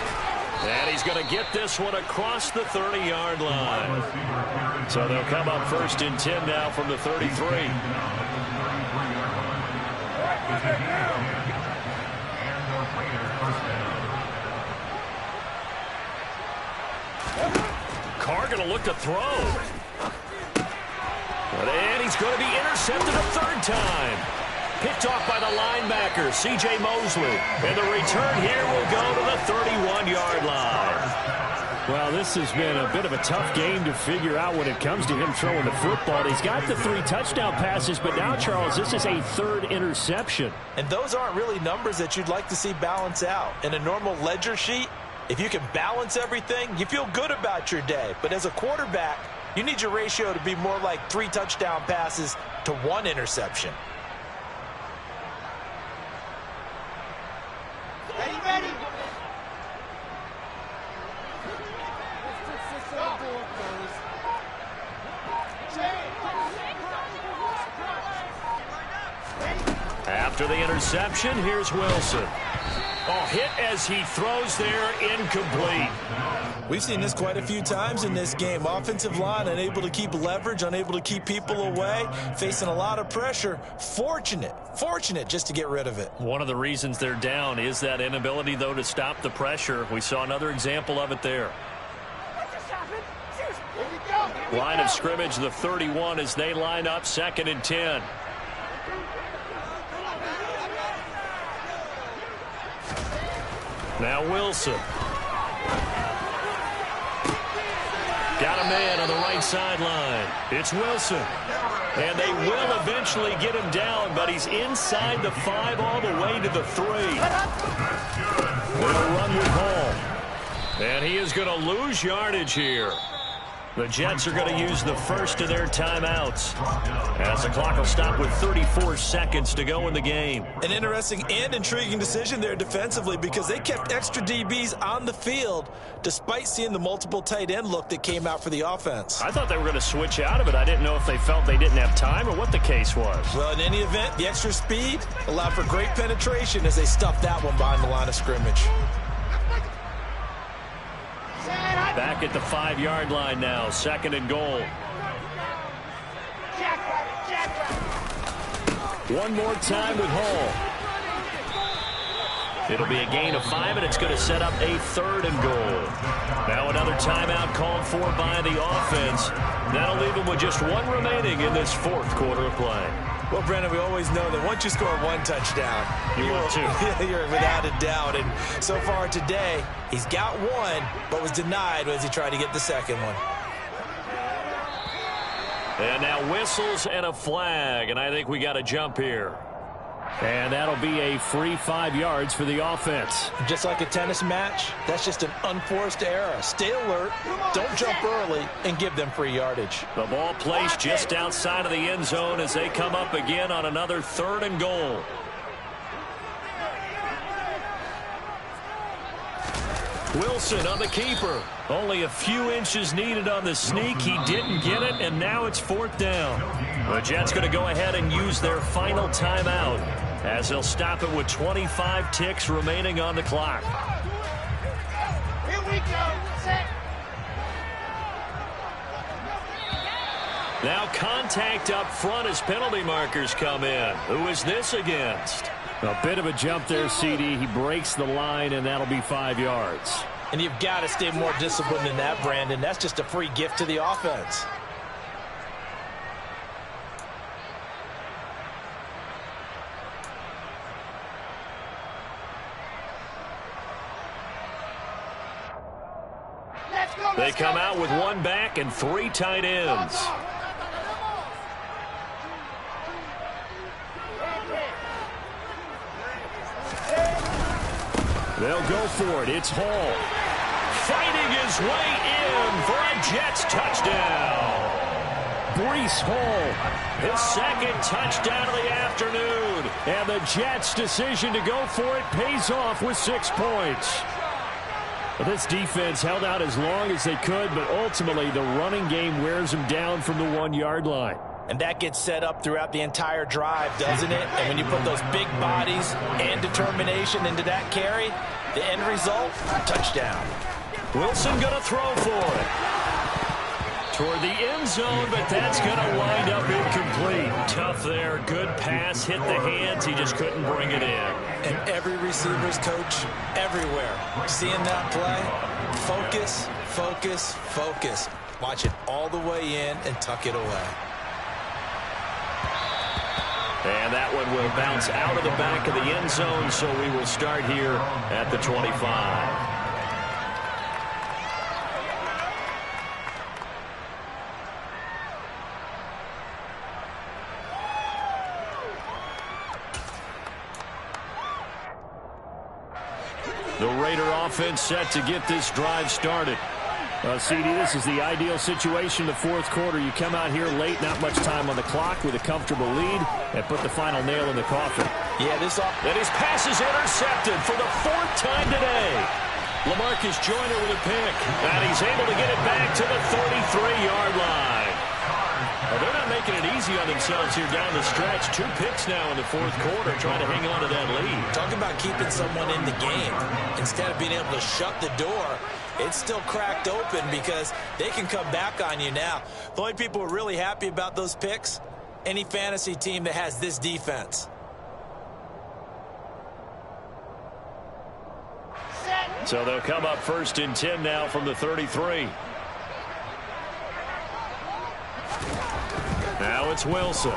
And he's going to get this one across the 30-yard line. So they'll come up 1st and 10 now from the 33. Carr going to look to throw. And he's going to be intercepted a 3rd time. Picked off by the linebacker, C.J. Mosley. And the return here will go to the 31-yard line. Well, this has been a bit of a tough game to figure out when it comes to him throwing the football. He's got the 3 touchdown passes, but now, Charles, this is a 3rd interception. And those aren't really numbers that you'd like to see balance out. In a normal ledger sheet, if you can balance everything, you feel good about your day. But as a quarterback, you need your ratio to be more like 3 touchdown passes to 1 interception. Ready? After the interception, here's Wilson. Oh, hit as he throws there, incomplete. We've seen this quite a few times in this game. Offensive line unable to keep leverage, unable to keep people away, facing a lot of pressure. Fortunate just to get rid of it. One of the reasons they're down is that inability, though, to stop the pressure. We saw another example of it there. Line of scrimmage, the 31, as they line up 2nd and 10. Now Wilson. Got a man on the right sideline. It's Wilson. And they will eventually get him down, but he's inside the 5 all the way to the 3. They'll run with Hall. And he is going to lose yardage here. The Jets are going to use the first of their timeouts as the clock will stop with 34 seconds to go in the game. An interesting and intriguing decision there defensively because they kept extra DBs on the field despite seeing the multiple tight end look that came out for the offense. I thought they were going to switch out of it. I didn't know if they felt they didn't have time or what the case was. Well, in any event, the extra speed allowed for great penetration as they stuffed that one behind the line of scrimmage. Back at the 5-yard line now, 2nd and goal. One more time with Hall. It'll be a gain of 5, and it's going to set up a 3rd and goal. Now another timeout called for by the offense. That'll leave them with just 1 remaining in this 4th quarter of play. Well, Brandon, we always know that once you score 1 touchdown, you're without a doubt. And so far today, he's got 1, but was denied as he tried to get the 2nd one. And now whistles and a flag, and I think we got a jump here. And that'll be a free 5 yards for the offense. Just like a tennis match, that's just an unforced error. Stay alert, don't jump early, and give them free yardage. The ball placed just outside of the end zone as they come up again on another 3rd and goal. Wilson on the keeper. Only a few inches needed on the sneak. He didn't get it, and now it's 4th down. The Jets going to go ahead and use their final timeout as they'll stop it with 25 ticks remaining on the clock. Here we go. Set. Now contact up front as penalty markers come in. Who is this against? A bit of a jump there, CD. He breaks the line, and that'll be 5 yards. And you've got to stay more disciplined than that, Brandon. That's just a free gift to the offense. They come out with 1 back and 3 tight ends. They'll go for it. It's Hall. Fighting his way in for a Jets touchdown. Breece Hall. His 2nd touchdown of the afternoon. And the Jets' decision to go for it pays off with 6 points. Well, this defense held out as long as they could, but ultimately the running game wears them down from the 1-yard line. And that gets set up throughout the entire drive, doesn't it? And when you put those big bodies and determination into that carry, the end result, touchdown. Wilson going to throw for it. Toward the end zone, but that's going to wind up incomplete. Tough there. Good pass. Hit the hands. He just couldn't bring it in. And every receiver's coach everywhere. Seeing that play, focus, focus, focus. Watch it all the way in and tuck it away. And that one will bounce out of the back of the end zone, so we will start here at the 25. The Raider offense set to get this drive started. CD, this is the ideal situation in the 4th quarter. You come out here late, not much time on the clock with a comfortable lead, and put the final nail in the coffin. Yeah, this and his pass is intercepted for the 4th time today. LaMarcus Joyner with a pick, and he's able to get it back to the 33-yard line. Well, they're not making it easy on themselves here down the stretch. 2 picks now in the 4th quarter, trying to hang on to that lead. Talking about keeping someone in the game. Instead of being able to shut the door, it's still cracked open because they can come back on you now. The only people who are really happy about those picks, any fantasy team that has this defense. So they'll come up 1st and 10 now from the 33. Now it's Wilson.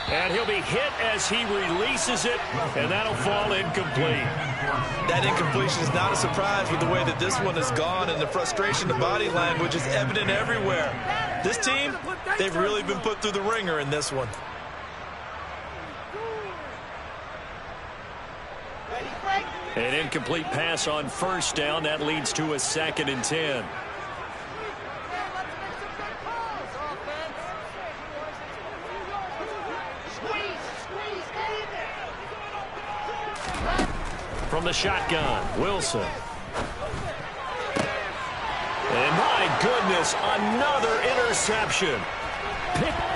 And he'll be hit as he releases it, and that'll fall incomplete. That incompletion is not a surprise with the way that this one has gone, and the frustration, the body language is evident everywhere. This team, they've really been put through the ringer in this one. An incomplete pass on 1st down. That leads to a 2nd and 10. From the shotgun, Wilson. And my goodness, another interception.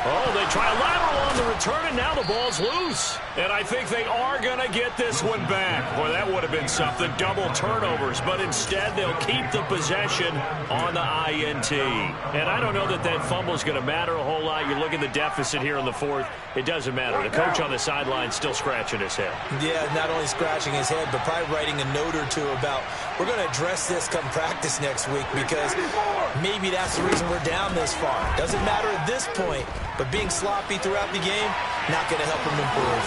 Oh, they try a lateral on the return, and now the ball's loose. And I think they are going to get this one back. Boy, that would have been something, double turnovers. But instead, they'll keep the possession on the INT. And I don't know that that fumble is going to matter a whole lot. You look at the deficit here in the 4th. It doesn't matter. The coach on the sideline still scratching his head. Yeah, not only scratching his head, but probably writing a note or two about, we're going to address this come practice next week because maybe that's the reason we're down this far. Doesn't matter at this point, but being sloppy throughout the game, not going to help him improve.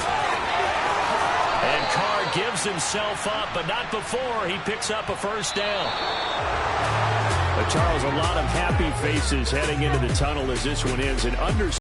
And Carr gives himself up, but not before he picks up a 1st down. Charles, a lot of happy faces heading into the tunnel as this one ends. An